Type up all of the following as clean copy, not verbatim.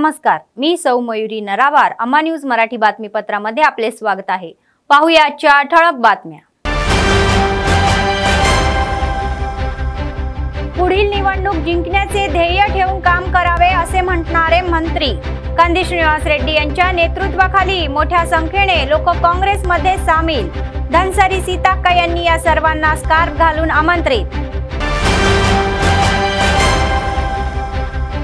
नमस्कार, मी सौ मयुरी नरावार। अम्मा न्यूज मराठी बातमीपत्रामध्ये आपले स्वागत आहे। पाहूया आजच्या ठळक बातम्या। पुढील निवडणूक जिंकण्याचे ध्येय ठेवून काम करावे असे म्हणणारे मंत्री कंदी श्रीनिवास रेड्डी यांच्या नेतृत्वाखाली मोठ्या संख्येने लोक काँग्रेसमध्ये सामील। धनसरी सीताक्का यांनी या सर्वांना स्कार्फ घालून आमंत्रित।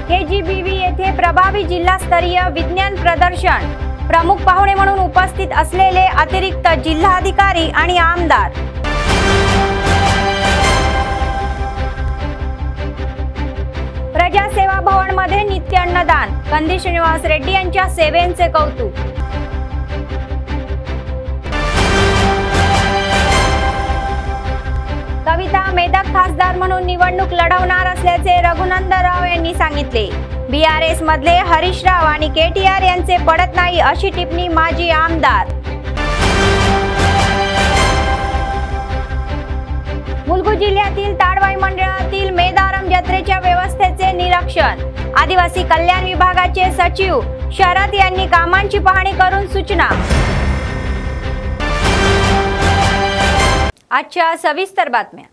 KGBV येथे प्रभावी जिल्हास्तरीय विज्ञान प्रदर्शन। प्रमुख पाहुणे म्हणून उपस्थित असलेले अतिरिक्त जिल्हाधिकारी आणि आमदार। प्रजासेवा भवन मध्ये नित्य अन्नदान। कंदी श्रीनिवास रेड्डी यांच्या सेवेचे कौतुक। कविता मेदक खासदार म्हणून निवडणूक लढवणार असल्याचे रघुनंदनराव यांनी सांगितले। BRS मधले हरीश राव आणि KTR यांचे पडत नाही अशी टिप्पणी माजी आमदार। मुलुगु जिल्ह्यातील ताडवाई मंडळातील मेदारम जत्रेच्या व्यवस्थेचे निरीक्षण। आदिवासी कल्याण विभागाचे सचिव शरद यांनी कामांची पाहणी करून सूचना। आजच्या सविस्तर बातम्या।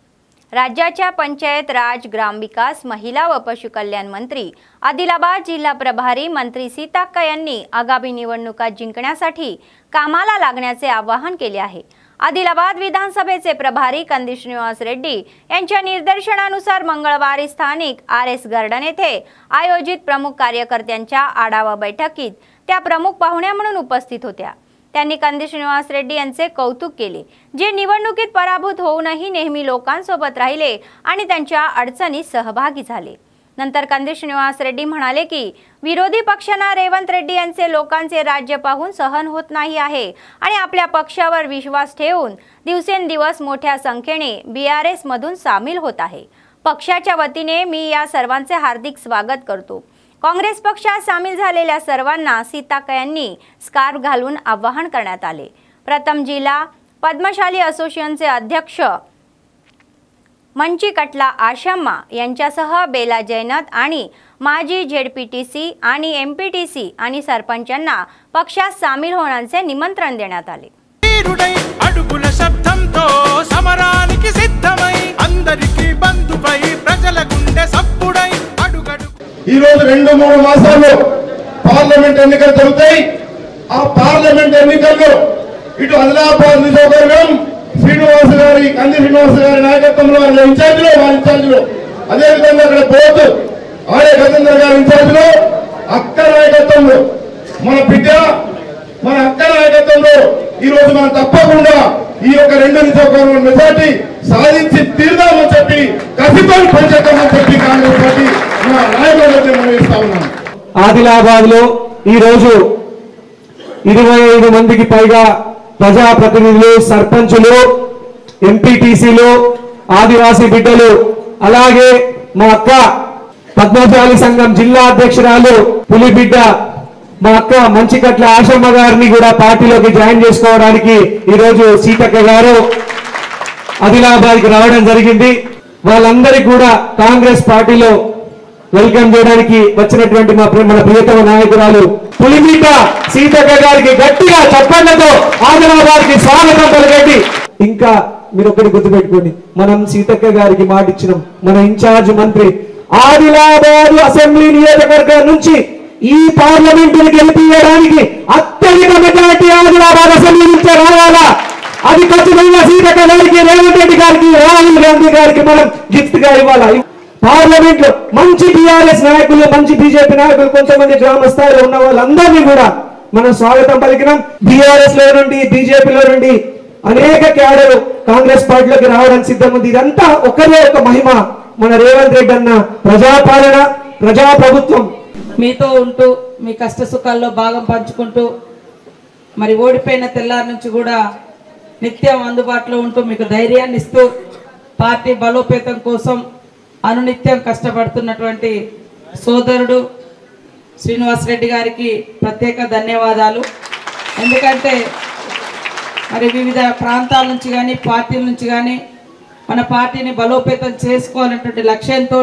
राज्याच्या पंचायत राज, ग्रामविकास, महिला व पशुकल्याण मंत्री, आदिलाबाद जिल्हा प्रभारी मंत्री सीताक्का यांनी आगामी निवडणुका जिंकण्यासाठी कामाला लागण्याचे आवाहन केले आहे। आदिलाबाद विधानसभेचे प्रभारी कंदी श्रीनिवास रेड्डी यांच्या निर्देशनानुसार मंगळवारी स्थानिक RS गार्डन येथे आयोजित प्रमुख कार्यकर्त्यांच्या आढावा बैठकीत त्या प्रमुख पाहुण्या म्हणून उपस्थित होत्या। त्यांनी कंदी श्रीनिवास रेड्डी यांचे कौतुक केले, जे निवडणुकीत पराभूत होऊनही नेहमी लोकांसोबत राहिले आणि त्यांच्या अडचणीत सहभागी झाले। नंतर कंदी श्रीनिवास रेड्डी म्हणाले की विरोधी पक्षांना रेवंत रेड्डी यांचे लोकांचे राज्य पाहून सहन होत नाही आहे आणि आपल्या पक्षावर विश्वास ठेवून दिवसेंदिवस मोठ्या संख्येने BRS मधून सामील होत आहे। पक्षाच्या वतीने मी या सर्वांचे हार्दिक स्वागत करतो। काँग्रेस पक्षात सामील झालेल्या सर्वांना सीताक्का यांनी स्कार्फ घालून आवाहन करण्यात आले। प्रथम जिल्हा पद्मशाली असोसिएशनचे अध्यक्ष मंची कटला आशम्मा यांच्यासह बेला जैनत आणि माजी ZPTC आणि MPTC आणि सरपंचांना पक्षात सामील होण्याचे निमंत्रण देण्यात आले। ఈ రోజు 2-3 మాసాల్లో పార్లమెంట్ ఎన్నికలు జరుగుతాయి। ఆ పార్లమెంట్ ఎన్నికల్లో ఇటు ఆదిలాబాద్ నియోజకవర్గం శ్రీనివాస్ గారి కంది శ్రీనివాస్ గారి నాయకత్వంలో వాళ్ళ ఇన్ఛార్జిలో అదే విధంగా అక్కడ బోత్ ఆర్య గజేందర్ గారి ఇన్ఛార్జిలో అక్క నాయకత్వంలో మన బిడ్డ మన అక్క నాయకత్వంలో ఈ రోజు మనం తప్పకుండా ఈ యొక్క 2 నియోజకవర్గం మెజార్టీ సాధించి తీరుదామని చెప్పి కసితో పనిచేద్దామని చెప్పి కాంగ్రెస్ పార్టీ ఆదిలాబాద్ లో ఈ రోజు 25 మందికి పైగా ప్రజా ప్రతినిధులు, సర్పంచులు, MPTCలు, ఆదివాసీ బిడ్డలు, అలాగే మా అక్క పద్మశాలి సంఘం జిల్లా అధ్యక్షురాలు పులిబిడ్డ మా అక్క మంచికట్ల ఆశమ్మ గారిని కూడా పార్టీలోకి జాయిన్ చేసుకోవడానికి ఈ రోజు సీతక్క గారు ఆదిలాబాద్కి రావడం జరిగింది। వాళ్ళందరికీ కూడా కాంగ్రెస్ పార్టీలో వెల్కమ్ చేయడానికి వచ్చినటువంటి మన ప్రియతమ నాయకురాలు పులిబిడ్డ సీతక్క గారికి గట్టిగా చప్పట్లతో ఆదిలాబాద్కి స్వాగతం పలకండి। ఇంకా మీరు ఒకటి గుర్తుపెట్టుకోండి, మనం సీతక్క గారికి మాట ఇచ్చినాం, మన ఇన్ఛార్జ్ మంత్రి ఆదిలాబాద్ అసెంబ్లీ నియోజకవర్గం నుంచి ఈ పార్లమెంటుని గెలిపించడానికి అత్యధిక మెజారిటీ ఆదిలాబాద్ అసెంబ్లీ నుంచి రావాలా, అది ఖచ్చితంగా సీతక్క గారికి, రేవంత్ రెడ్డి గారికి, రాహుల్ గాంధీ గారికి మనం గిఫ్ట్ గా ఇవ్వాలా। పార్లమెంట్ లో మంచి BRS నాయకులు, మంచి BJP నాయకులు, కొంతమంది గ్రామ స్థాయిలో ఉన్న వాళ్ళందరినీ కూడా మనం స్వాగతం పలికినాం। BRS లో నుండి, BJP లో నుండి అనేక క్యాడర్ కాంగ్రెస్ పార్టీలోకి రావడానికి సిద్ధం ఉంది। ఇదంతా ఒకరే ఒక మహిమ, మన రేవంత్ రెడ్డి అన్న ప్రజాపాలన, ప్రజాప్రభుత్వం। మీతో ఉంటూ మీ కష్ట సుఖాల్లో భాగం పంచుకుంటూ మరి ఓడిపోయిన తెల్లారి నుంచి కూడా నిత్యం అందుబాటులో ఉంటూ మీకు ధైర్యాన్ని ఇస్తూ పార్టీ బలోపేతం కోసం అనునిత్యం కష్టపడుతున్నటువంటి సోదరుడు శ్రీనివాస్ రెడ్డి గారికి ప్రత్యేక ధన్యవాదాలు। ఎందుకంటే మరి వివిధ ప్రాంతాల నుంచి కానీ పార్టీల నుంచి కానీ మన పార్టీని బలోపేతం చేసుకోవాలనేటువంటి లక్ష్యంతో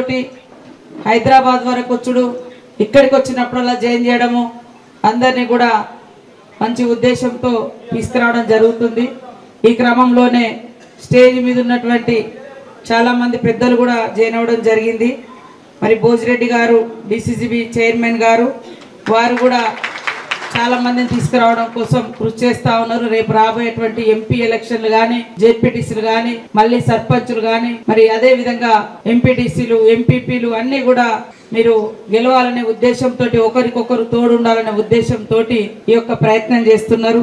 హైదరాబాద్ వరకు వచ్చుడు, ఇక్కడికి వచ్చినప్పుడల్లా జాయిన్ చేయడము, అందరినీ కూడా మంచి ఉద్దేశంతో తీసుకురావడం జరుగుతుంది. ఈ క్రమంలోనే స్టేజ్ మీద ఉన్నటువంటి చాలామంది పెద్దలు కూడా జాయిన్ అవ్వడం జరిగింది. మరి భోజిరెడ్డి గారు డిసిసిబి చైర్మన్ గారు వారు కూడా చాలామందిని తీసుకురావడం కోసం కృషి చేస్తూ ఉన్నారు. రేపు రాబోయేటువంటి ఎంపీ ఎలక్షన్లు కానీ, జెడ్పీటీసీలు కానీ, మళ్ళీ సర్పంచులు కానీ, మరి అదే విధంగా ఎంపీటీసీలు, ఎంపీపీలు అన్నీ కూడా మీరు గెలవాలనే ఉద్దేశంతో, ఒకరికొకరు తోడు ఉండాలనే ఉద్దేశంతో ఈ యొక్క प्रयत्न చేస్తున్నారు.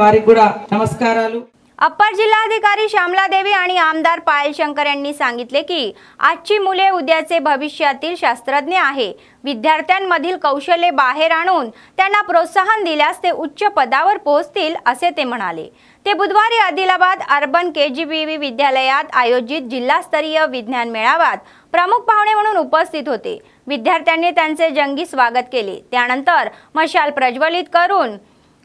వారికి కూడా నమస్కారాలు. अप्पर जिल्हाधिकारी श्यामलादेवी आणि आमदार पायल शंकर यांनी सांगितले की आजची मुले उद्याचे भविष्यातील शास्त्रज्ञ आहे. विद्यार्थ्यांमधील कौशल्य बाहेर आणून त्यांना प्रोत्साहन दिल्यास ते उच्च पदावर पोहोचतील असे ते म्हणाले. ते बुधवारी आदिलाबाद अर्बन केजीबीवी विद्यालयात आयोजित जिल्हास्तरीय विज्ञान मेळाव्यात प्रमुख पाहुणे म्हणून उपस्थित होते. विद्यार्थ्यांनी त्यांचे जंगी स्वागत केले. त्यानंतर मशाल प्रज्वलित करून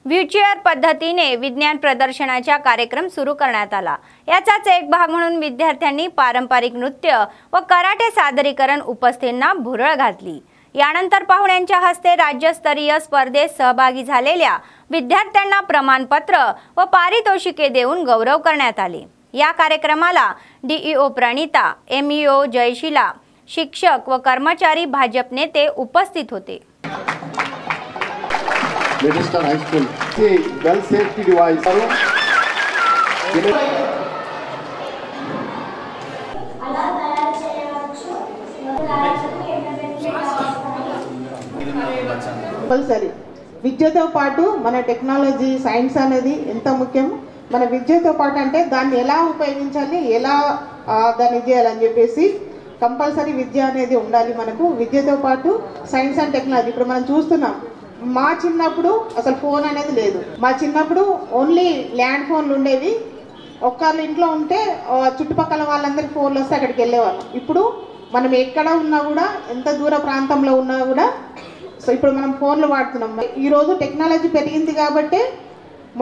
व्हीलचेअर पद्धतीने विज्ञान प्रदर्शनाचा कार्यक्रम सुरू करण्यात आला. याचाच एक भाग म्हणून विद्यार्थ्यांनी पारंपरिक नृत्य व कराटे सादरीकरण उपस्थितांना भुरळ घातली. यानंतर पाहुण्यांच्या हस्ते राज्यस्तरीय स्पर्धेत सहभागी झालेल्या विद्यार्थ्यांना प्रमाणपत्र व पारितोषिके देऊन गौरव करण्यात आले. या कार्यक्रमाला डीईओ प्रणिता, एमईओ जयशिला, शिक्षक व कर्मचारी भाजप नेते उपस्थित होते. Middleston High School. See, well safety device. Compulsory విద్యతో పాటు మన టెక్నాలజీ, సైన్స్ అనేది ఎంత ముఖ్యం. మన విద్యతో పాటు అంటే దాన్ని ఎలా ఉపయోగించాలి, ఎలా దాన్ని చేయాలని చెప్పేసి కంపల్సరీ విద్య అనేది ఉండాలి మనకు. విద్యతో పాటు సైన్స్ అండ్ టెక్నాలజీ. ఇప్పుడు మనం చూస్తున్నాం, మా చిన్నప్పుడు అసలు ఫోన్ అనేది లేదు. మా చిన్నప్పుడు ఓన్లీ ల్యాండ్ ఫోన్లు ఉండేవి. ఒక్కళ్ళ ఇంట్లో ఉంటే చుట్టుపక్కల వాళ్ళందరికీ ఫోన్లు వస్తే అక్కడికి వెళ్ళేవాళ్ళం. ఇప్పుడు మనం ఎక్కడ ఉన్నా కూడా, ఎంత దూర ప్రాంతంలో ఉన్నా కూడా సో ఇప్పుడు మనం ఫోన్లు వాడుతున్నాం. ఈరోజు టెక్నాలజీ పెరిగింది కాబట్టి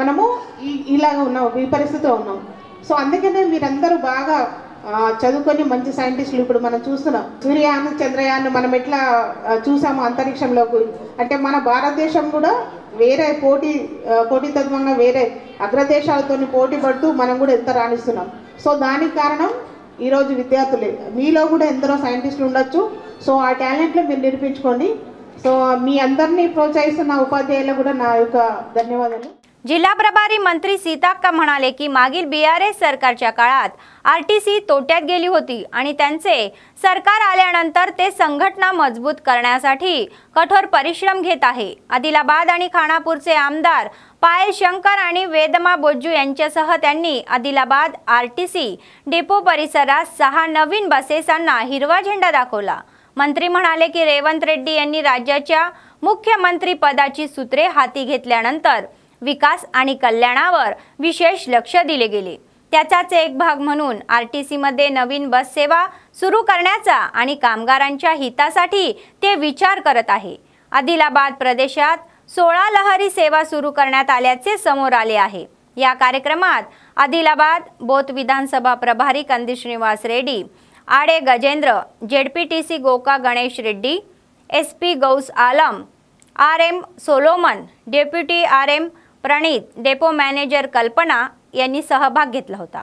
మనము ఇలాగ ఉన్నాం, ఈ పరిస్థితిలో ఉన్నాం. సో అందుకనే మీరందరూ బాగా చదువుకొని మంచి సైంటిస్టులు. ఇప్పుడు మనం చూస్తున్నాం సూర్యయాన్, చంద్రయాన్ మనం ఎట్లా చూసాము అంతరిక్షంలోకి. అంటే మన భారతదేశం కూడా వేరే పోటీతత్వంగా వేరే అగ్రదేశాలతో పోటీ పడుతూ మనం కూడా ఎంత రాణిస్తున్నాం. సో దానికి కారణం ఈరోజు విద్యార్థులే. మీలో కూడా ఎందరో సైంటిస్టులు ఉండొచ్చు. సో ఆ టాలెంట్లో మీరు నిరూపించుకోండి. సో మీ అందరినీ ప్రోత్సహిస్తున్న ఉపాధ్యాయులకు కూడా నా యొక్క ధన్యవాదాలు. जिल्हा प्रभारी मंत्री सीताक्का म्हणाले की मागील बीआरएस सरकारच्या काळात आरटीसी तोट्यात गेली होती आणि त्यांचे सरकार आल्यानंतर ते संघटना मजबूत करण्यासाठी कठोर परिश्रम घेत आहे. आदिलाबाद आणि खानापूरचे आमदार पायल शंकर आणि वेदमा बोज्जू यांच्यासह त्यांनी आदिलाबाद आरटीसी डेपो परिसरात 6 नवीन बसेसांना हिरवा झेंडा दाखवला. मंत्री म्हणाले की रेवंत रेड्डी यांनी राज्याच्या मुख्यमंत्री पदाची सूत्रे हाती घेतल्यानंतर विकास आणि कल्याणावर विशेष लक्ष दिले गेले. त्याचाच एक भाग म्हणून आरटीसी मध्ये नवीन बस सेवा सुरू करण्याचा आणि कामगारांच्या हितासाठी ते विचार करत आहे. आदिलाबाद प्रदेशात 16 लहरी सेवा सुरू करण्यात आल्याचे समोर आले आहे. या कार्यक्रमात आदिलाबाद बोथ विधानसभा प्रभारी कंदी Srinivas Reddy, Ade Gajendra, ZPTC Goka Ganesh Reddy, SP Gaus Alam, RM Solomon, deputy RM Pranit, depot manager Kalpana यांनी सहभाग घेतला होता.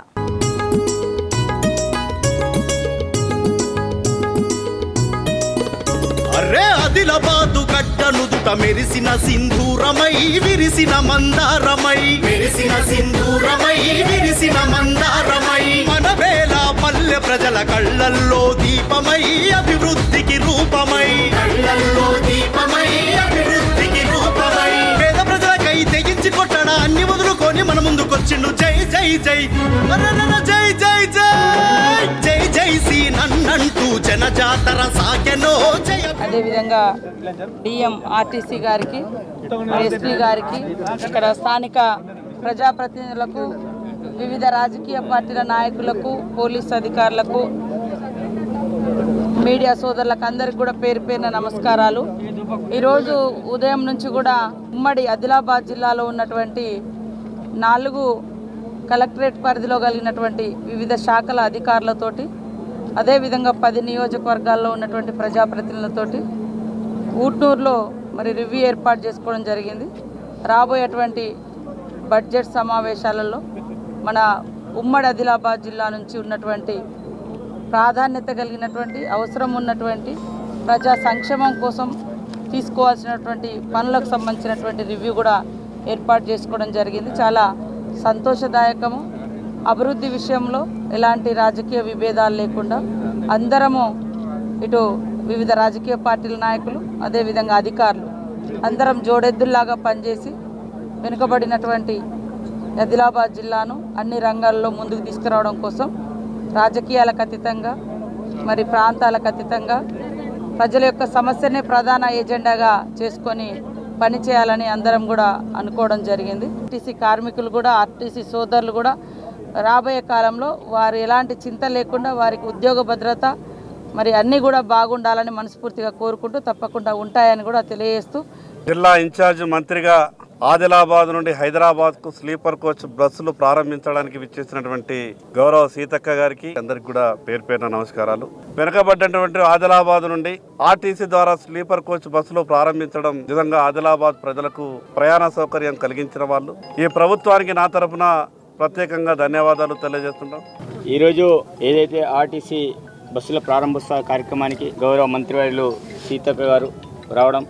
అరే ఆదిలాబాదు గడ్డనుదుట మెరిసిన సింధూరమై విరిసిన మందారమై, మెరిసిన సింధూరమై విరిసిన మందారమై, మన వేళ పల్లె ప్రజల కళ్ళల్లో దీపమై అభివృద్ధికి రూపమై, కళ్ళల్లో దీపమై అభివృద్ధికి రూపమై, పేద ప్రజలకై తెగించి కొట్టడా అన్ని వదులుకొని మన ముందుకొచ్చిండు. జై జై జై జై జై జై జై జై శ్రీ నన్నంటూ జనజాతర సాగెనో జయ. అదేవిధంగా డిఎం ఆర్టీసీ గారికి, ఎస్పీ గారికి, ఇక్కడ స్థానిక ప్రజాప్రతినిధులకు, వివిధ రాజకీయ పార్టీల నాయకులకు, పోలీసు అధికారులకు, మీడియా సోదరులకు అందరికి కూడా పేరు పేరున నమస్కారాలు. ఈరోజు ఉదయం నుంచి కూడా ఉమ్మడి ఆదిలాబాద్ జిల్లాలో ఉన్నటువంటి 4 కలెక్టరేట్ పరిధిలో కలిగినటువంటి వివిధ శాఖల అధికారులతోటి, అదేవిధంగా 10 నియోజకవర్గాల్లో ఉన్నటువంటి ప్రజాప్రతినిధులతోటి ఊట్నూరులో మరి రివ్యూ ఏర్పాటు చేసుకోవడం జరిగింది. రాబోయేటువంటి బడ్జెట్ సమావేశాలలో మన ఉమ్మడి ఆదిలాబాద్ జిల్లా నుంచి ఉన్నటువంటి ప్రాధాన్యత కలిగినటువంటి అవసరం ఉన్నటువంటి ప్రజా సంక్షేమం కోసం తీసుకోవాల్సినటువంటి పనులకు సంబంధించినటువంటి రివ్యూ కూడా ఏర్పాటు చేసుకోవడం జరిగింది. చాలా సంతోషదాయకము. అభివృద్ధి విషయంలో ఎలాంటి రాజకీయ విభేదాలు లేకుండా అందరము ఇటు వివిధ రాజకీయ పార్టీల నాయకులు అదేవిధంగా అధికారులు అందరం జోడెద్దుల్లాగా పనిచేసి వెనుకబడినటువంటి ఆదిలాబాద్ జిల్లాను అన్ని రంగాల్లో ముందుకు తీసుకురావడం కోసం రాజకీయాలకు అతీతంగా మరి ప్రాంతాలకు అతీతంగా ప్రజల యొక్క సమస్యనే ప్రధాన ఎజెండాగా చేసుకొని పనిచేయాలని అందరం కూడా అనుకోవడం జరిగింది. ఆర్టీసీ కార్మికులు కూడా ఆర్టీసీ సోదరులు కూడా రాబోయే కాలంలో వారు ఎలాంటి చింత లేకుండా వారికి ఉద్యోగ భద్రత మరి అన్నీ కూడా బాగుండాలని మనస్ఫూర్తిగా కోరుకుంటూ తప్పకుండా ఉంటాయని కూడా తెలియజేస్తూ జిల్లా ఇన్ఛార్జ్ మంత్రిగా ఆదిలాబాద్ నుండి హైదరాబాద్కు స్లీపర్ కోచ్ బస్సులు ప్రారంభించడానికి విచ్చేసినటువంటి గౌరవ సీతక్క గారికి అందరికి కూడా పేరు పేరున నమస్కారాలు. వెనుకబడ్డటువంటి ఆదిలాబాద్ నుండి ఆర్టీసీ ద్వారా స్లీపర్ కోచ్ బస్సులు ప్రారంభించడం నిజంగా ఆదిలాబాద్ ప్రజలకు ప్రయాణ సౌకర్యం కలిగించిన వాళ్ళు. ఈ ప్రభుత్వానికి నా తరఫున ప్రత్యేకంగా ధన్యవాదాలు తెలియజేస్తున్నాం. ఈరోజు ఏదైతే ఆర్టీసీ బస్సుల ప్రారంభోత్సవ కార్యక్రమానికి గౌరవ మంత్రివర్యులు సీతక్క గారు రావడం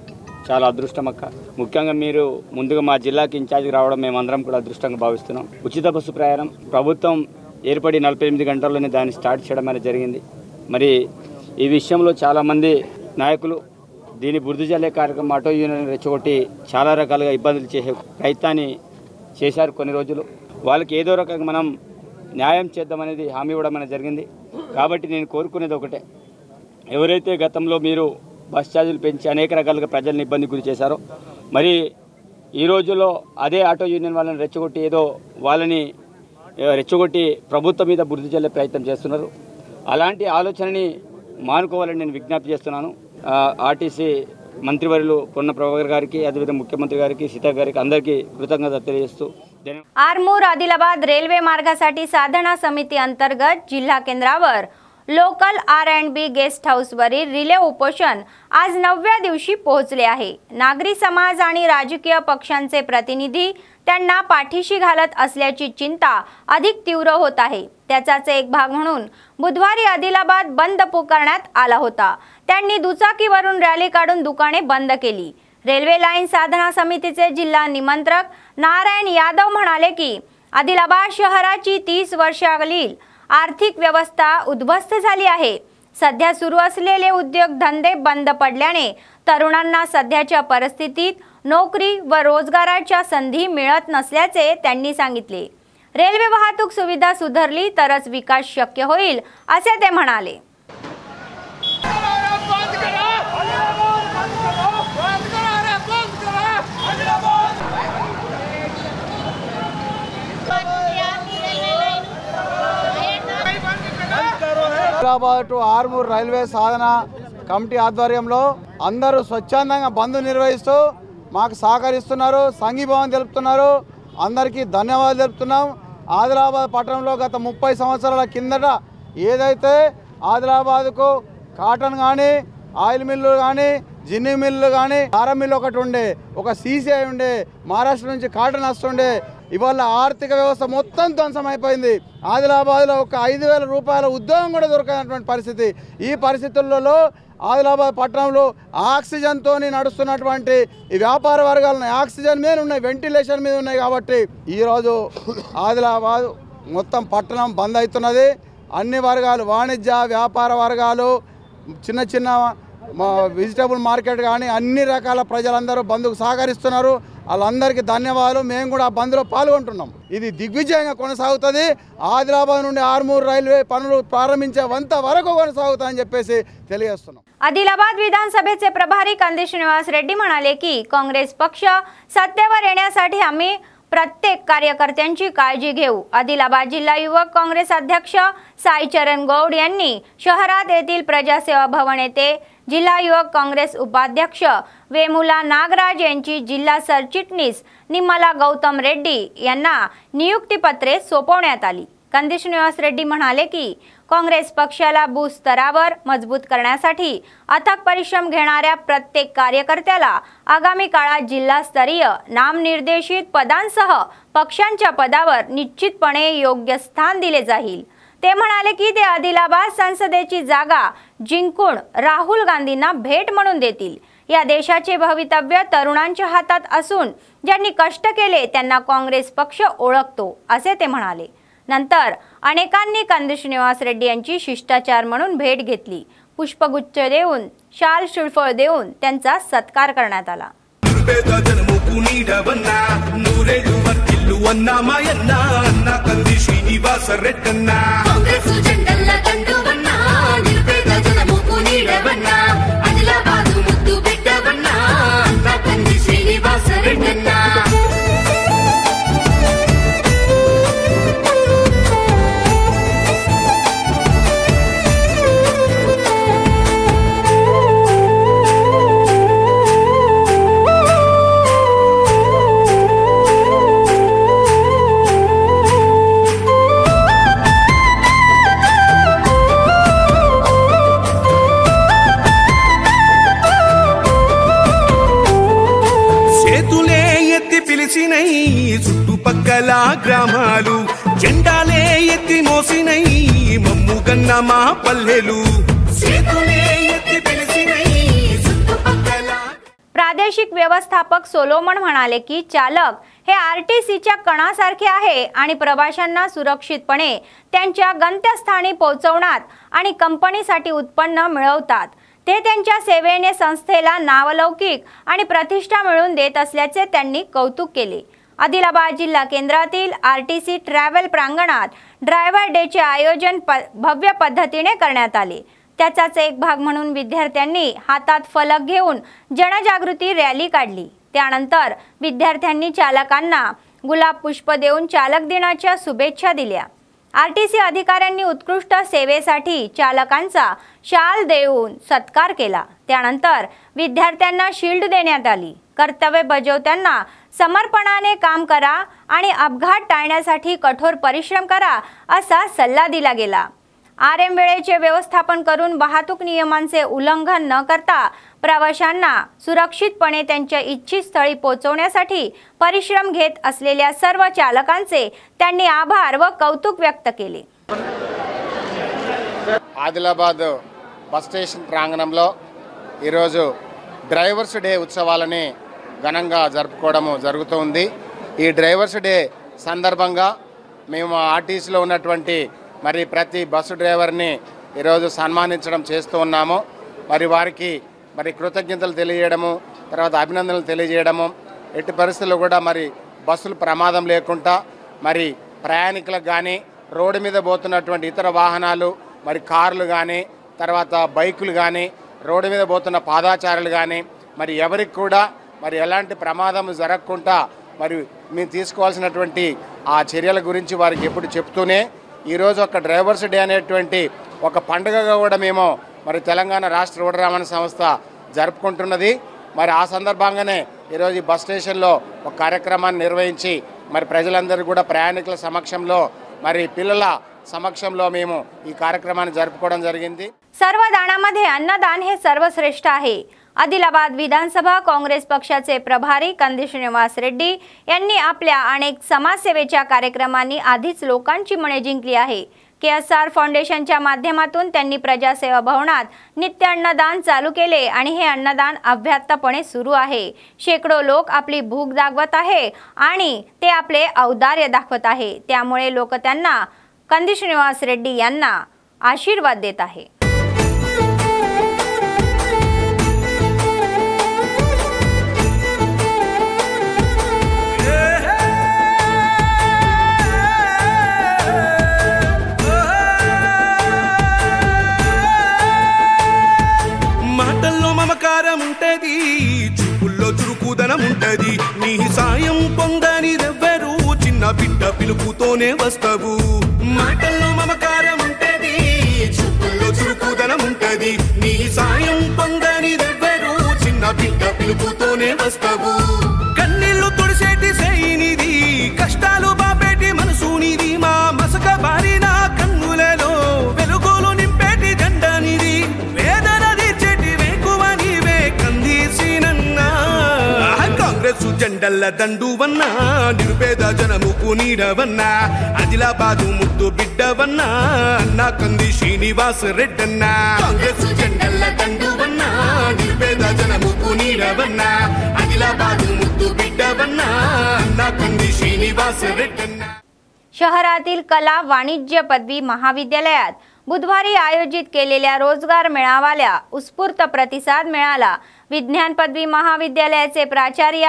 చాలా అదృష్టం అక్క. ముఖ్యంగా మీరు ముందుగా మా జిల్లాకి ఇన్ఛార్జికి రావడం మేమందరం కూడా అదృష్టంగా భావిస్తున్నాం. ఉచిత బస్సు ప్రయాణం ప్రభుత్వం ఏర్పడి 48 గంటల్లోనే దాన్ని స్టార్ట్ చేయడం అనేది జరిగింది. మరి ఈ విషయంలో చాలామంది నాయకులు దీన్ని బురద జల్లే కార్యక్రమం ఆటో యూనియన్ రెచ్చగొట్టి చాలా రకాలుగా ఇబ్బందులు చేసే ప్రయత్నాన్ని చేశారు. కొన్ని రోజులు వాళ్ళకి ఏదో రకంగా మనం న్యాయం చేద్దామనేది హామీ ఇవ్వడం అనేది జరిగింది. కాబట్టి నేను కోరుకునేది ఒకటే, ఎవరైతే గతంలో మీరు బస్ ఛార్జీలు పెంచి అనేక రకాలుగా ప్రజల్ని ఇబ్బంది గురి చేశారో మరి ఈ రోజుల్లో అదే ఆటో యూనియన్ వాళ్ళని రెచ్చగొట్టి ఏదో వాళ్ళని రెచ్చగొట్టి ప్రభుత్వం మీద బురద జల్లే ప్రయత్నం చేస్తున్నారు. అలాంటి ఆలోచనని మానుకోవాలని నేను విజ్ఞప్తి చేస్తున్నాను. ఆర్టీసీ మంత్రివర్యులు పొన్న ప్రభాకర్ గారికి అదేవిధంగా ముఖ్యమంత్రి గారికి సీతా गाరికి అందరికీ కృతజ్ఞత తెలియజేస్తू आरमूर आदिलाबाद रेल्वे मार्गासाठी साधना समिती अंतर्गत जिल्हा केंद्रावर लोकल R&B गेस्ट हाऊसवरील रिले उपोषण आज 9व्या दिवशी पोहोचले आहे. नागरी समाज आणि राजकीय पक्षांचे प्रतिनिधी त्यांना पाठीशी घालत असल्याची चिंता अधिक तीव्र होत आहे. त्याचाच एक भाग म्हणून बुधवारी आदिलाबाद बंद पुकारण्यात आला होता. त्यांनी दुचाकीवरून रॅली काढून दुकाने बंद केली. रेल्वे लाईन साधना समितीचे जिल्हा निमंत्रक नारायण यादव म्हणाले की आदिलाबाद शहराची 30 वर्षाखालील आर्थिक व्यवस्था उद्ध्वस्त झाली आहे. सध्या सुरू असलेले उद्योग धंदे बंद पडल्याने तरुणांना सध्याच्या परिस्थितीत नोकरी व रोजगाराच्या संधी मिळत नसल्याचे त्यांनी सांगितले. रेल्वे वाहतूक सुविधा सुधारली तरच विकास शक्य होईल असे ते म्हणाले. Hyderabad to Armoor railway Sadhana committee ఆధ్వర్యంలో అందరూ స్వచ్ఛందంగా బంద్ నిర్వహిస్తూ మాకు సహకరిస్తున్నారు, సంఘీభావం తెలుపుతున్నారు. అందరికీ ధన్యవాదాలు తెలుపుతున్నాం. ఆదిలాబాద్ పట్టణంలో గత 30 సంవత్సరాల కిందట ఏదైతే ఆదిలాబాద్కు కాటన్ కానీ ఆయిల్ మిల్లు కానీ జిన్ని మిల్లు కానీ కారం మిల్లు ఒకటి ఉండే, ఒక సీసీఐ ఉండే, మహారాష్ట్ర నుంచి కాటన్ వస్తుండే. ఇవాళ ఆర్థిక వ్యవస్థ మొత్తం ధ్వంసం అయిపోయింది. ఆదిలాబాద్లో ఒక 5,000 రూపాయల ఉద్యోగం కూడా దొరకనటువంటి పరిస్థితి. ఈ పరిస్థితులలో ఆదిలాబాద్ పట్టణంలో ఆక్సిజన్తో నడుస్తున్నటువంటి ఈ వ్యాపార వర్గాలను ఆక్సిజన్ మీద ఉన్నాయి, వెంటిలేషన్ మీద ఉన్నాయి. కాబట్టి ఈరోజు ఆదిలాబాద్ మొత్తం పట్టణం బంద్ అవుతున్నది. అన్ని వర్గాలు, వాణిజ్య వ్యాపార వర్గాలు, చిన్న చిన్న వెజిటబుల్ మార్కెట్ కానీ అన్ని రకాల ప్రజలందరూ బంద్కు సహకరిస్తున్నారు. వాళ్ళందరికీ ధన్యవాదాలు. మేము కూడా ఆ బంద్లో పాల్గొంటున్నాం. ఇది దిగ్విజయంగా కొనసాగుతుంది. ఆదిలాబాద్ నుండి ఆర్మూర్ రైల్వే పనులు ప్రారంభించే వంత వరకు కొనసాగుతాయని చెప్పేసి తెలియజేస్తున్నాం. आदिलाबाद विधानसभेचे प्रभारी कंदी श्रीनिवास रेड्डी म्हणाले की काँग्रेस पक्ष सत्तेवर येण्यासाठी आम्ही प्रत्येक कार्यकर्त्यांची काळजी घेऊ. आदिलाबाद जिल्हा युवक काँग्रेस अध्यक्ष साईचरण गौड यांनी शहरात येथील प्रजासेवा भवन येथे जिल्हा युवक काँग्रेस उपाध्यक्ष वेमुला नागराज यांची जिल्हा सरचिटणीस निम्मला गौतम रेड्डी यांना नियुक्तीपत्रे सोपवण्यात आली. कंदी श्रीनिवास रेड्डी म्हणाले की काँग्रेस पक्षाला बूथ स्तरावर मजबूत करण्यासाठी अथक परिश्रम घेणाऱ्या प्रत्येक कार्यकर्त्याला आगामी काळात जिल्हास्तरीय नामनिर्देशित पदांसह पक्षांच्या पदावर निश्चितपणे योग्य स्थान दिले जाईल। ते म्हणाले की ते आदिलाबाद संसदेची जागा जिंकून राहुल गांधींना भेट म्हणून देतील। या देशाचे भवितव्य तरुणांच्या हातात असून ज्यांनी कष्ट केले त्यांना काँग्रेस पक्ष ओळखतो असे ते म्हणाले। नंतर अनेकांनी कंदी श्रीनिवास रेड्डी यांची शिष्टाचार म्हणून भेट घेतली। पुष्पगुच्छ देऊन शाल श्रीफळ देऊन त्यांचा सत्कार करण्यात आला। చుట్టుపక్కల గ్రామాలు జెండాలే ఎత్తి మోసినై మమ్ముగన్న మా పల్లెలు प्रादेशिक व्यवस्थापक सोलोमन म्हणाले की चालक हे आरटीसीच्या कणासारखे आहे आणि प्रवाशांना सुरक्षितपणे त्यांच्या गंतव्यस्थानी पोहोचवण्यात आणि कंपनीसाठी उत्पन्न मिळवतात। ते त्यांच्या सेवेने संस्थेला नावलौकिक आणि प्रतिष्ठा मिळवून देत असल्याचे त्यांनी कौतुक केले। आदिलाबाद जिल्हा केंद्रातील आरटीसी ट्रॅव्हल प्रांगणात ड्रायव्हर डेचे आयोजन भव्य पद्धतीने करण्यात आले। त्याचाच एक भाग म्हणून विद्यार्थ्यांनी हातात फलक घेऊन जनजागृती रॅली काढली। त्यानंतर विद्यार्थ्यांनी चालकांना गुलाब पुष्प देऊन चालक दिनाच्या शुभेच्छा दिल्या। आरटीसी अधिकाऱ्यांनी उत्कृष्ट सेवेसाठी चालकांचा शाल देऊन सत्कार केला। त्यानंतर विद्यार्थ्यांना शील्ड देण्यात आली। कर्तव्य बजावताना समर्पणाने काम करा आणि अपघात टाळण्यासाठी कठोर परिश्रम करा असा सल्ला दिला गेला। आरएम वेळेचे व्यवस्थापन करून वाहतूक नियमांचे उल्लंघन न करता प्रवाशांना सुरक्षितपणे त्यांच्या इच्छित स्थळी पोहोचवण्यासाठी परिश्रम घेत असलेल्या सर्व चालकांचे त्यांनी आभार व कौतुक व्यक्त केले। ఆదిలాబాద్ బస్ స్టేషన్ ప్రాంగణంలో ఈరోజు డ్రైవర్స్ డే ఉత్సవాలని ఘనంగా జరుపుకోవడం జరుగుతుంది। ఈ డ్రైవర్స్ డే సందర్భంగా మేము ఆర్టీసీలో ఉన్నటువంటి మరి ప్రతి బస్సు డ్రైవర్ని ఈరోజు సన్మానించడం చేస్తూ ఉన్నాము। మరి వారికి మరి కృతజ్ఞతలు తెలియజేయడము, తర్వాత అభినందనలు తెలియజేయడము, ఎట్టి పరిస్థితుల్లో కూడా మరి బస్సులు ప్రమాదం లేకుండా మరి ప్రయాణికులకు కానీ రోడ్డు మీద పోతున్నటువంటి ఇతర వాహనాలు మరి కార్లు కానీ తర్వాత బైకులు కానీ రోడ్డు మీద పోతున్న పాదాచారులు కానీ మరి ఎవరికి కూడా మరి ఎలాంటి ప్రమాదం జరగకుండా మరి మేము తీసుకోవాల్సినటువంటి ఆ చర్యల గురించి వారికి ఎప్పుడు చెప్తూనే ఈరోజు ఒక డ్రైవర్స్ డే అనేటువంటి ఒక పండుగగా కూడా మేము మరి తెలంగాణ రాష్ట్ర రోడ్డు రవాణా సంస్థ జరుపుకుంటున్నది। మరి ఆ సందర్భంగానే ఈరోజు ఈ బస్ స్టేషన్లో ఒక కార్యక్రమాన్ని నిర్వహించి మరి ప్రజలందరూ కూడా ప్రయాణికుల సమక్షంలో మరి పిల్లల समक्षमలో మేము ఈ కార్యక్రమాన్ని జరుపుకోవడం జరిగింది। सर्वदानामध्ये अन्नदान हे सर्वश्रेष्ठ आहे। आदिलाबाद विधानसभा काँग्रेस पक्षाचे प्रभारी कंदी श्रीनिवास रेड्डी यांनी आपल्या अनेक समाजसेवेच्या कार्यक्रमांनी आधीच लोकांची मने जिंकली आहे। केएसआर फाउंडेशनच्या माध्यमातून त्यांनी प्रजासेवा भवनात नित्य अन्नदान चालू केले आणि हे अन्नदान अव्याहतपणे सुरू आहे। शेकडो लोक आपली भूक दाखवत आहे आणि ते आपले औदार्य दाखवत आहे। त्यामुळे लोक त्यांना कंदी श्रीनिवास रेड्डी यांना आशीर्वाद देत आहे। మాటల్లో మమకారం ఉంటది, చూపుల్లో చురుకుదనం ఉంటది, నీ సాయం పొందనిదెవ్వరు చిన్న బిడ్డ పిలుపుతోనే వస్తావు। మాటల్లో మమకారం ఉంటది, చూపుల్లో చురుకుదనం ఉంటది, నీ సాయం పొందనిదెవ్వరు చిన్న బిడ్డ పిలుపుతోనే వస్తావు। కన్నీళ్లు తుడిసేటి సేయినిది, కష్టాలు బాపేటి మనసునిది, మా మసక భారీ జెండల్ల దండువన్నా నిరుపేద జనముకు నీడవన్నా ఆదిలాబాదు ముద్దు బిడ్డవన్నా అన్నా కంది శ్రీనివాస్ రెడ్డన్నా కాంగ్రెస్ జెండల్ల దండువన్నా నిరుపేద జనముకు నీడవన్నా आदिलाबाद मुद्दू बिड्डवन्ना अन्ना कंदी श्रीनिवास रेड्डन्ना। शहरातील कला वाणिज्य पदवी महाविद्यालयात बुधवारी आयोजित केलेल्या रोजगार मेळाव्याला उत्स्फूर्त प्रतिसाद मिळाला। विज्ञान पदवी महाविद्यालयाचे प्राचार्य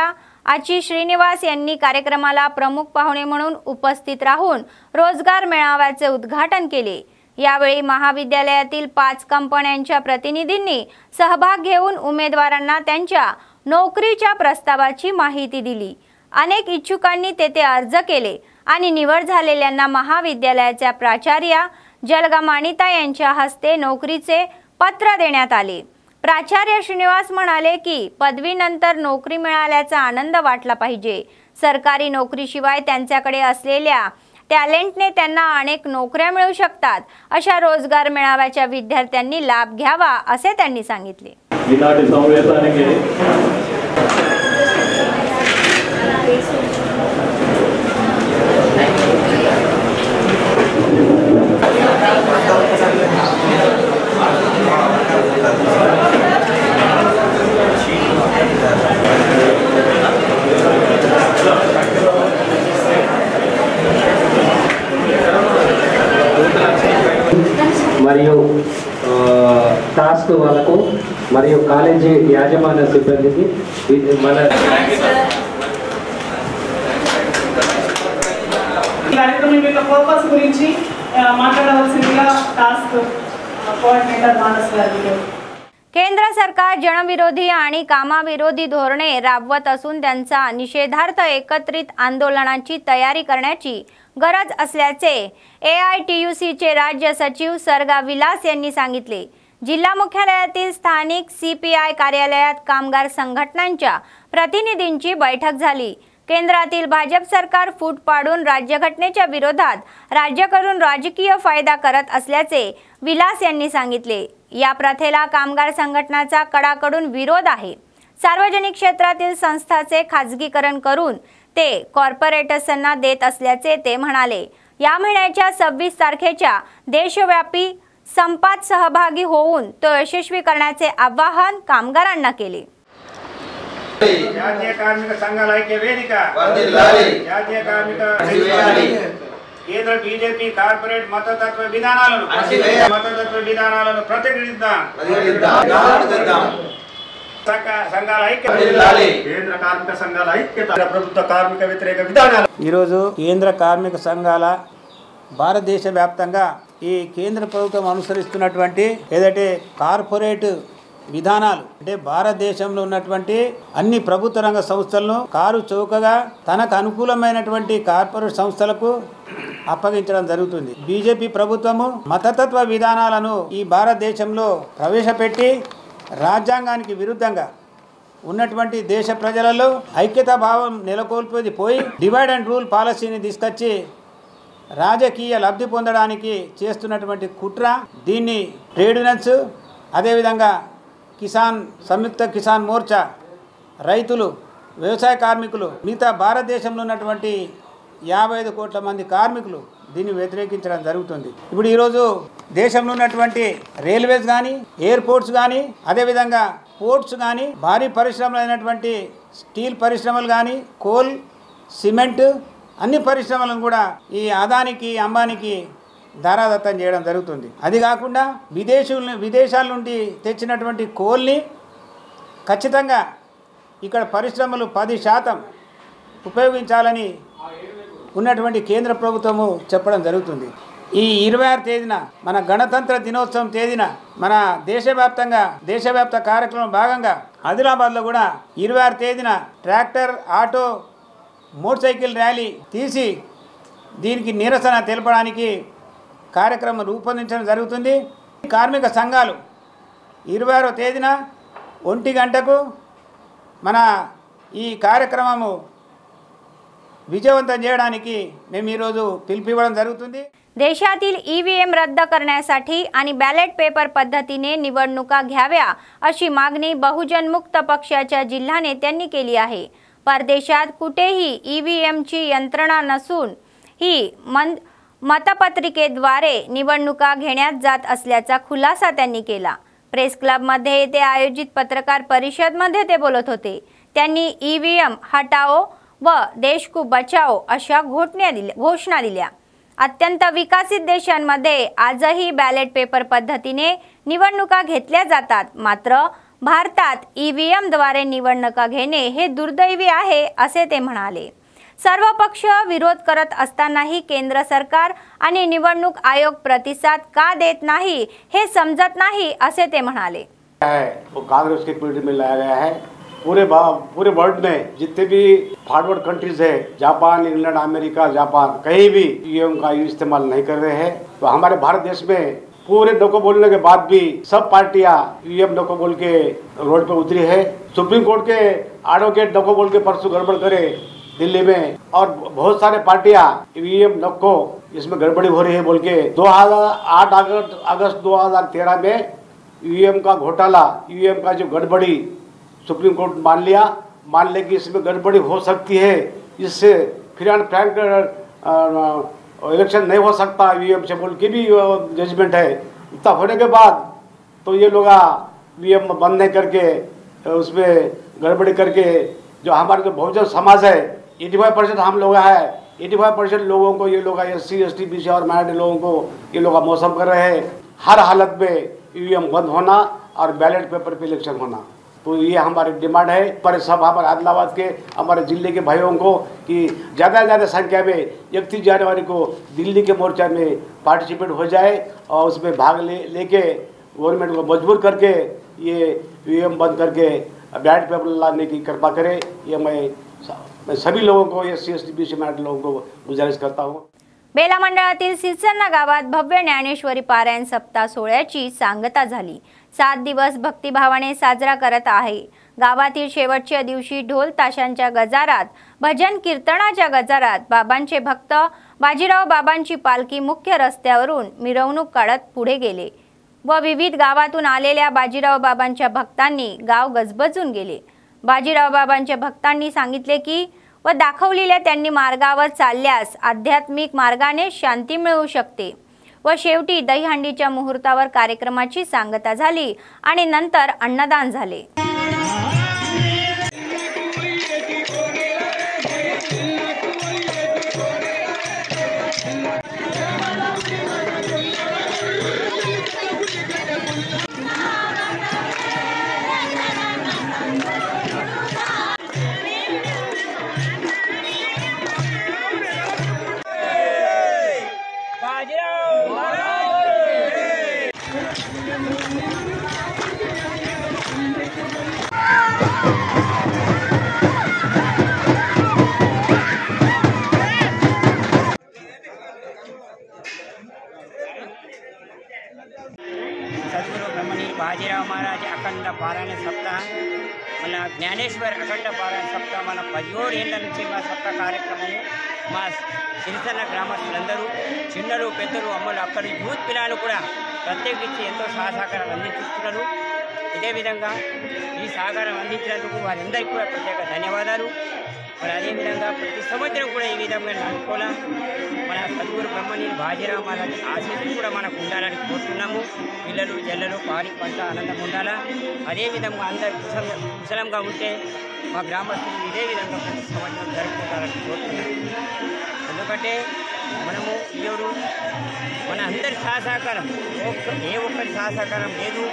आची श्रीनिवास यांनी कार्यक्रमाला प्रमुख पाहुणे म्हणून उपस्थित राहून रोजगार मेळाव्याचे उद्घाटन केले। यावेळी महाविद्यालयातील 5 कंपन्यांच्या प्रतिनिधींनी सहभाग घेऊन उमेदवारांना त्यांच्या नोकरीच्या प्रस्तावाची माहिती दिली। अनेक इच्छुकांनी तेथे अर्ज केले आणि निवड झालेल्यांना महाविद्यालयाच्या प्राचार्य जलगा मानिता यांच्या हस्ते नोकरीचे पत्र देण्यात आले। प्राचार्य श्रीनिवास म्हणाले की पदवीनंतर नोकरी मिळाल्याचा आनंद वाटला पाहिजे। सरकारी नोकरीशिवाय त्यांच्याकडे असलेल्या टॅलेंटने त्यांना अनेक नोकऱ्या मिळू शकतात। अशा रोजगार मेळाव्याच्या विद्यार्थ्यांनी लाभ घ्यावा असे त्यांनी सांगितले। మరియు టాస్క్ వాళ్ళకు మరియు కాలేజీ యాజమాన్య సిబ్బందికి మన కార్యక్రమం యొక్క ఫోకస్ గురించి మాట్లాడవలసిందిగా టాస్క్ కోఆర్డినేటర్ మానస్ గారు। केंद्र सरकार जनविरोधी आणि कामाविरोधी धोरणे राबवत असून त्यांचा निषेधार्थ एकत्रित आंदोलनाची तयारी करण्याची गरज असल्याचे AITUCचे राज्य सचिव सरगा विलास यांनी सांगितले। जिल्हा मुख्यालयातील स्थानिक CPI कार्यालयात कामगार संघटनांच्या प्रतिनिधींची बैठक झाली। केंद्रातील भाजप सरकार फूट पाडून राज्यघटनेच्या विरोधात राज्याकडून राजकीय फायदा करत असल्याचे विलास यांनी सांगितले। या प्रथेला कामगार संघटनाचा कडाकडून विरोध आहे। सार्वजनिक क्षेत्रातील संस्थांचे खाजगीकरण करून ते कॉर्पोरेट्सना देत असल्याचे ते म्हणाले। या महिन्याच्या 26 तारखेच्या देशव्यापी संपात सहभागी होऊन तो यशस्वी करण्याचे आवाहन कामगारांना केले। జాతీయ కార్మిక సంఘాల ఐక్య వేదిక జాతీయ కార్మిక కేంద్ర బీజేపీ కార్పొరేట్ మతతత్వ విధానాలను ప్రతిఘటిద్దాం సంఘాల ఐక్యత కేంద్ర కార్మిక సంఘాల ఐక్యత ప్రభుత్వ కార్మిక వ్యతిరేక విధానాలు। ఈరోజు కేంద్ర కార్మిక సంఘాల భారతదేశ వ్యాప్తంగా ఈ కేంద్ర ప్రభుత్వం అనుసరిస్తున్నటువంటి ఏదైతే కార్పొరేట్ విధానాలు అంటే భారతదేశంలో ఉన్నటువంటి అన్ని ప్రభుత్వ రంగ సంస్థలను కారు చౌకగా తనకు అనుకూలమైనటువంటి కార్పొరేట్ సంస్థలకు అప్పగించడం జరుగుతుంది। బీజేపీ ప్రభుత్వము మతతత్వ విధానాలను ఈ భారతదేశంలో ప్రవేశపెట్టి రాజ్యాంగానికి విరుద్ధంగా ఉన్నటువంటి దేశ ప్రజలలో ఐక్యతా భావం నెలకొల్పేది పోయి డివైడ్ అండ్ రూల్ పాలసీని తీసుకొచ్చి రాజకీయ లబ్ధి పొందడానికి చేస్తున్నటువంటి కుట్ర। దీన్ని ట్రేడ్ యూనియన్స్ అదేవిధంగా కిసాన్ సంయుక్త కిసాన్ మోర్చా రైతులు వ్యవసాయ కార్మికులు మిగతా భారతదేశంలో ఉన్నటువంటి 55 కోట్ల మంది కార్మికులు దీన్ని వ్యతిరేకించడం జరుగుతుంది। ఇప్పుడు ఈరోజు దేశంలో ఉన్నటువంటి రైల్వేస్ కానీ ఎయిర్పోర్ట్స్ కానీ అదేవిధంగా పోర్ట్స్ కానీ భారీ పరిశ్రమలైనటువంటి స్టీల్ పరిశ్రమలు కానీ కోల్ సిమెంట్ అన్ని పరిశ్రమలను కూడా ఈ అదానికి అంబానీకి దారాదత్తం చేయడం జరుగుతుంది। అది కాకుండా విదేశాల నుండి తెచ్చినటువంటి కోల్ని ఖచ్చితంగా ఇక్కడ పరిశ్రమలు 10% ఉపయోగించాలని ఉన్నటువంటి కేంద్ర ప్రభుత్వము చెప్పడం జరుగుతుంది। ఈ 26 తేదీన మన గణతంత్ర దినోత్సవం తేదీన మన దేశవ్యాప్త కార్యక్రమం భాగంగా ఆదిలాబాద్లో కూడా 26 తేదీన tractor auto motor cycle rally తీసి దీనికి నిరసన తెలపడానికి కార్యక్రమం రూపొందించడం జరుగుతుంది। కార్మిక సంఘాలు 26వ తేదీన 1 గంటకు మన ఈ కార్యక్రమము विजयवंत చేయడానికి మేము ఈ రోజు పిలుపునివ్వడం జరుగుతుంది। देशातील EVM रद्द करण्यासाठी आणि बॅलेट पेपर पद्धतीने निवडणुका घ्याव्या अशी मागणी बहुजन मुक्त पक्षाच्या जिल्हा नेत्यांनी केली आहे। परदेशात कुठेही ईव्हीएमची यंत्रणा नसून ही मतपत्रिकेद्वारे निवडणुका घेण्यात जात असल्याचा खुलासा त्यांनी केला। प्रेस क्लबमध्ये येथे आयोजित पत्रकार परिषदेमध्ये ते बोलत होते। त्यांनी ईव्हीएम हटाओ व देश को बचाओ अशा घोषणा दिल्या। अत्यंत विकसित देशांमध्ये आजही बॅलेट पेपर पद्धतीने निवडणुका घेतल्या जातात, मात्र भारतात ईव्हीएमद्वारे निवडणुका घेणे हे दुर्दैवी आहे असे ते म्हणाले। सर्व पक्ष विरोध करत असतानाही केंद्र सरकार आणि निवडणूक आयोग प्रतिसाद का देत नाही हे समजत नाही असे ते म्हणाले। वो कांग्रेस के पीरियड में लाया गया है। पूरे वर्ल्ड में जितने भी फॉरवर्ड कंट्रीज है, जापान, इंग्लैंड, अमेरिका, जापान, कहीं भी ईवीएम का इस्तेमाल नहीं कर रहे हैं। तो हमारे भारत देश में पूरे डोको बोलने के बाद भी सब पार्टियां ईवीएम डोको बोल के रोड पे उतरी है। सुप्रीम कोर्ट के एडवोकेट डोको बोल के परसों गड़बड़ करे दिल्ली में, और बहुत सारे पार्टियां ईवीएम डोको इसमें गड़बड़ी हो रही है बोल के 8 अगस्त 2013 में ईवीएम का घोटाला, ईवीएम का जो गड़बड़ी सुप्रीम कोर्ट मान ले कि इसमें गड़बड़ी हो सकती है, इससे फ्री एंड फ्रैंक इलेक्शन नहीं हो सकता ईवीएम से बोल के भी जजमेंट है। इतना होने के बाद तो ये लोग ईवीएम बंद नहीं करके उसमें गड़बड़ी करके जो हमारे जो बहुजन समाज है 85% हम लोग हैं, 85% लोगों को ये लोग SC, ST, BC और माइनॉरिटी लोगों को ये लोग मौसम कर रहे हैं। हर हालत में ईवीएम बंद होना और बैलेट पेपर पे इलेक्शन होना, तो ये हमारी डिमांड है। पर सब हमारे आदिलाबाद के हमारे जिले के भाइयों को कि ज़्यादा से ज़्यादा संख्या में 31 जनवरी को दिल्ली के मोर्चा में पार्टिसिपेट हो जाए और उसमें भाग लेके गवर्नमेंट को मजबूर करके ये ईवीएम बंद करके बैलेट पेपर लाने की कृपा करे। ये मैं सभी लोगों को SC, ST, BC माइनॉरिटी लोगों को गुजारिश करता हूँ। बेला मंडळातील सिरसन्ना गावात भव्य ज्ञानेश्वरी पारायण सप्ताह सोहळ्याची सांगता झाली। 7 दिवस भक्तिभावाने साजरा करत आहे। गावातील शेवटच्या दिवशी ढोल ताशांच्या गजारात, भजन कीर्तनाच्या गजारात बाबांचे भक्त बाजीराव बाबांची पालखी मुख्य रस्त्यावरून मिरवणूक काढत पुढे गेले व विविध गावातून आलेल्या बाजीराव बाबांच्या भक्तांनी गाव गजबजून गेले। बाजीराव बाबांच्या भक्तांनी सांगितले की व दाखवलेल्या त्यांनी मार्गावर चालल्यास आध्यात्मिक मार्गाने शांती मिळू शकते व शेवटी दहीहंडीच्या मुहूर्तावर कार्यक्रमाची सांगता झाली आणि नंतर अन्नदान झाले। सद्गुरु ब्रह्मनीर बाजीराव महाराज अखंड पारायण सप्ताह మన జ్ఞానేశ్వర్ అఖండ పారాయణ సప్తాహ మన 17 ఏళ్ల నుంచి మా సప్తాహ కార్యక్రమము మా సిరిసన్న గ్రామస్తులందరూ చిన్నలు పెద్దలు అమ్మలు అక్కడి యూత్ పిల్లలు కూడా ప్రత్యేకించి ఎంతో సహకారం అందిస్తున్నారు। ఇదే విధంగా ఈ సహకారం అందించినందుకు వారందరికీ కూడా ప్రత్యేక ధన్యవాదాలు। మరి అదే విధంగా ప్రతి సంవత్సరం కూడా ఈ విధంగా నడుపుకోవాలా మన సద్గురు బ్రహ్మనీర్ బాజీరావు మహారాజ్ ఆశీస్సులు కూడా మనకు ఉండాలని కోరుతున్నాము। పిల్లలు జల్లలు పాడి పంట ఆనందంగా ఉండాలా। అదేవిధంగా అందరు కుశలంగా ఉంటే మా గ్రామస్తులు ఇదే విధంగా ప్రతి సంవత్సరం జరుపుకుంటారని కోరుతున్నాము। ఎందుకంటే మనము ఈరోజు మన అందరి సహకారం ఏ ఒక్కరి సహకారం లేదు।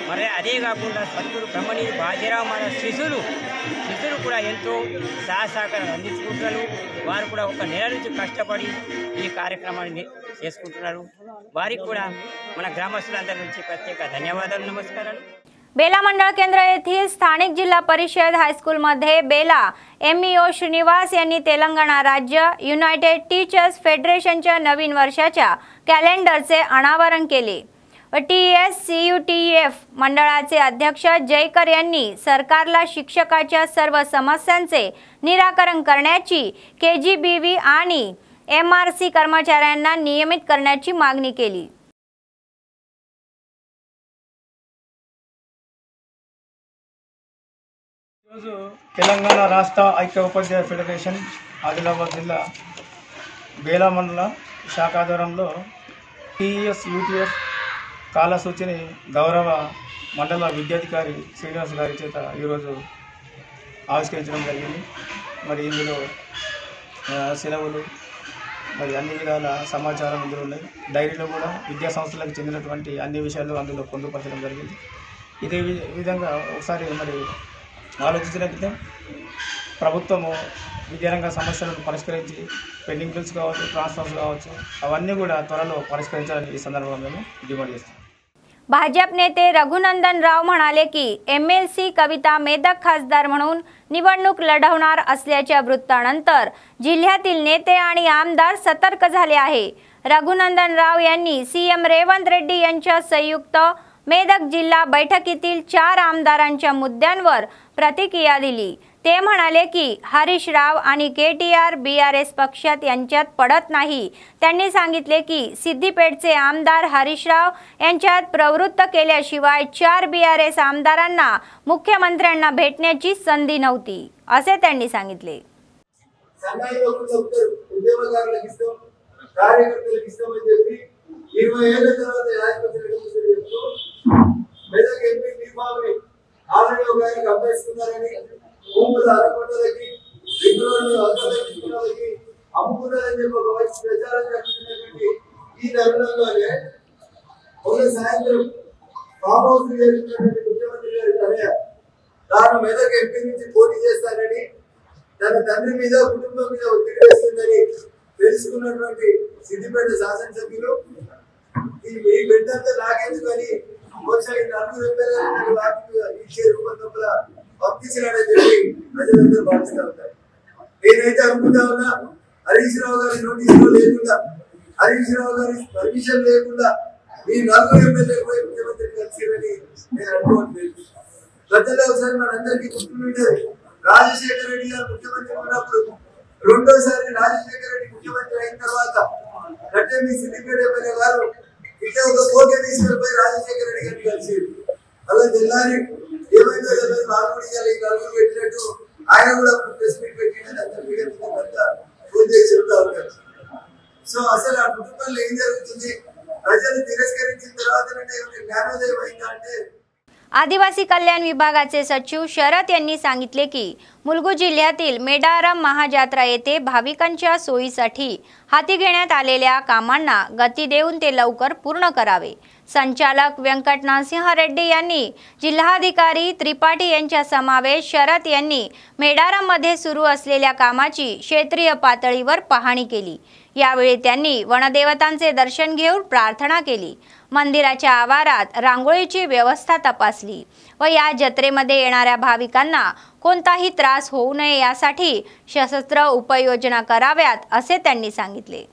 మరి అదే కాకుండా సద్గురు బ్రహ్మనీర్ బాజీరావు మహారాజ్ శిష్యులు కూడా ఎంతో సహకారం అందించుకుంటున్నారు। వారు కూడా ఒక నెల నుంచి కష్టపడి ఈ కార్యక్రమాన్ని చేసుకుంటున్నారు। వారికి కూడా మన గ్రామస్తులందరి నుంచి ప్రత్యేక ధన్యవాదాలు, నమస్కారాలు। बेला मंडळ केंद्र येथील स्थानिक जिल्हा परिषद हायस्कूल मध्ये बेला MEO श्रीनिवास यांनी तेलंगणा राज्य युनायटेड टीचर्स फेडरेशनच्या नवीन वर्षाच्या कॅलेंडरचे अनावरण केले। TSCUTF मंडळाचे अध्यक्ष जयकर यांनी सरकारला शिक्षकाच्या सर्व समस्यांचे निराकरण करण्याची KGBV आणि MRC कर्मचाऱ्यांना नियमित करण्याची मागणी केली। తెలంగాణ రాష్ట్ర ఐక్య ఉపాధ్యాయ ఫెడరేషన్ ఆదిలాబాద్ జిల్లా బేలా మండల శాఖ ఆధ్వర్యంలో టీఎస్ యూటీఎఫ్ కాలసూచిని గౌరవ మండల విద్యాధికారి శ్రీనివాస్ గారి చేత ఈరోజు ఆవిష్కరించడం జరిగింది. మరి ఇందులో సెలవులు మరి అన్ని విధాల సమాచారం ఇందులో ఉన్నాయి. డైరీలో కూడా విద్యా సంస్థలకు చెందినటువంటి అన్ని విషయాలు అందులో పొందుపరచడం జరిగింది. ఇదే విధంగా ఒకసారి మరి ఆలోచించినట్లయితే ప్రభుత్వము విద్యారంగ సమస్యలను పరిష్కరించి పెండింగ్ బిల్స్ కావచ్చు, ట్రాన్స్ఫర్స్ కావచ్చు, అవన్నీ కూడా త్వరలో పరిష్కరించాలని ఈ संदर्भात మేము डिमांड చేస్తాం. भाजप नेते रघुनंदन राव म्हणाले की MLC कविता मेदक खासदार म्हणून निवडणूक लढवणार असल्याच्या वृत्तानंतर जिल्ह्यातील नेते आणि आमदार सतर्क झाले आहे. रघुनंदन राव यांनी सीएम रेवंत रेड्डी यांच्या संयुक्त मेदक जिल्हा बैठकीतील 4 आमदारांच्या मुद्द्यांवर प्रतिक्रिया दिली. ते म्हणाले की हरीश राव आणि KTR BRS पक्षात यांच्यात पडत नाही. त्यांनी सांगितले की सिद्दीपेठचे आमदार हरीश राव यांच्यात प्रवृत्त केल्याशिवाय 4 BRS आमदारांना मुख्यमंत्र्यांना भेटण्याची संधी नव्हती असे त्यांनी सांगितले. భూములు అరకొండలకి రింగులను అర్థలకి అమ్ముకున్నారని చెప్పి ఒక వైపు ప్రచారం చేస్తున్నటువంటి ఈ తరుణంలోనే ఒక సాయంత్రం ఫామ్ హౌస్ చేస్తున్నటువంటి ముఖ్యమంత్రి గారి తనయ తాను మెదక్ ఎంపీ నుంచి పోటీ చేస్తానని తన తండ్రి మీద కుటుంబం మీద ఒత్తిడి వేస్తుందని తెలుసుకున్నటువంటి సిద్దిపేట శాసనసభ్యులు ఈ బిడ్డంతా నాకెందుకని బహుశా ఈ 4 ఎమ్మెల్యేలు ఇచ్చే రూపంలో పంపించినాడని చెప్పి ప్రజలందరూ భావిస్తూ ఉంటారు. నేనైతే అనుకుంటా ఉన్నా హరీష్ రావు గారి నోటీసులో లేకుండా, హరీష్ రావు గారి పర్మిషన్ లేకుండా ఈ 4 ఎమ్మెల్యేలు పోయి ముఖ్యమంత్రి కలిసిరని నేను అనుకోవట్లేదు. గతంలో ఒకసారి మనందరికీ గుర్తుండేది రాజశేఖర రెడ్డి గారు ముఖ్యమంత్రి ఉన్నప్పుడు రెండోసారి రాజశేఖర రెడ్డి ముఖ్యమంత్రి అయిన తర్వాత అంటే మీ సిద్దిపేట ఎమ్మెల్యే గారు ఇట్లా ఒక కోర్టు తీసుకెళ్ళిపోయి రాజశేఖర రెడ్డి గారిని కలిసిరు. అలా తెల్లారి ఏమైందో తెలియదు, వాళ్ళు కూడా ఈ 4 పెట్టినట్టు ఆయన కూడా ప్రెస్ మీట్ పెట్టినట్టు అంతా ఫోన్ చేసి చెప్తా ఉంటారు. సో అసలు ఆ కుటుంబంలో ఏం జరుగుతుంది, ప్రజలు తిరస్కరించిన తర్వాత జ్ఞానోదయం అయిందా అంటే आदिवासी कल्याण विभागाचे सचिव शरद यांनी सांगितले की मुलगू जिल्ह्यातील मेडारम महाजात्रा येथे भाविकांच्या सोयीसाठी हाती घेण्यात आलेल्या कामांना गती देऊन ते लवकर पूर्ण करावे. संचालक व्यंकटनाथसिंह रेड्डी यांनी जिल्हाधिकारी त्रिपाठी यांच्या समावेश शरद यांनी मेडारममध्ये सुरू असलेल्या कामाची क्षेत्रीय पातळीवर पाहणी केली. यावेळी त्यांनी वनदेवतांचे दर्शन घेऊन प्रार्थना केली. मंदिराच्या आवारात रांगोळीची व्यवस्था तपासली व या जत्रेमध्ये येणाऱ्या भाविकांना कोणताही त्रास होऊ नये यासाठी सशस्त्र उपाययोजना कराव्यात असे त्यांनी सांगितले.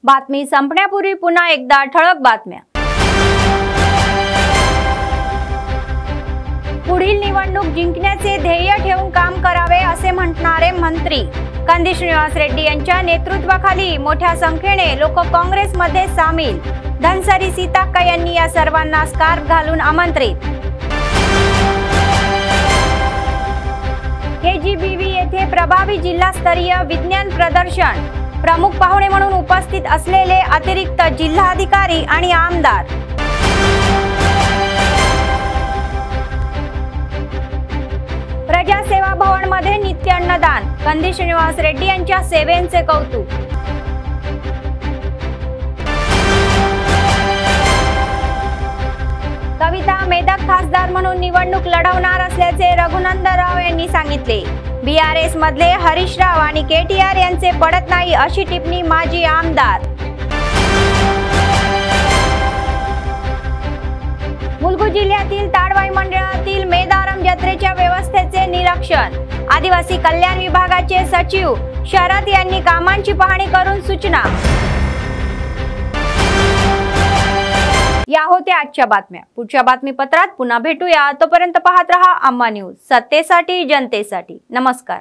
बातमी संपण्यापूर्वी पुन्हा एकदा ठळक बातम्या. पुढील निवडणूक जिंकण्याचे ध्येय ठेवून काम करावे असे म्हणणारे मंत्री कंदी श्रीनिवास रेड्डी यांच्या नेतृत्वाखाली मोठ्या संख्येने लोक काँग्रेसमध्ये सामील. धनसरी सीताक्का यांनी या सर्वांना स्कार्फ घालून आमंत्रित. KGBV येथे प्रभावी जिल्हास्तरीय विज्ञान प्रदर्शन. प्रमुख पाहुणे म्हणून उपस्थित असलेले अतिरिक्त जिल्हाधिकारी आणि आमदार. प्रजासेवा भवन मध्ये नित्य अन्नदान. कंदी श्रीनिवास रेड्डी यांच्या सेवेचे कौतुक. कविता मेदक खासदार म्हणून निवडणूक लढवणार असल्याचे रघुनंदनराव यांनी सांगितले. BRS मधले हरीश राव आणि KTR यांचे पडत नाही अशी टिप्पणी माजी आमदार. मुलगू जिल्ह्यातील ताडवाई मंडळातील मेदारम जत्रेच्या व्यवस्थेचे निरीक्षण. आदिवासी कल्याण विभागाचे सचिव शरद यांनी कामांची पाहणी करून सूचना. या होत्या आजच्या बातम्या. पुढच्या बातमीपत्रात पुन्हा भेटूया. तोपर्यंत पाहत रहा अम्मा न्यूज, सत्तेसाठी जनतेसाठी. नमस्कार.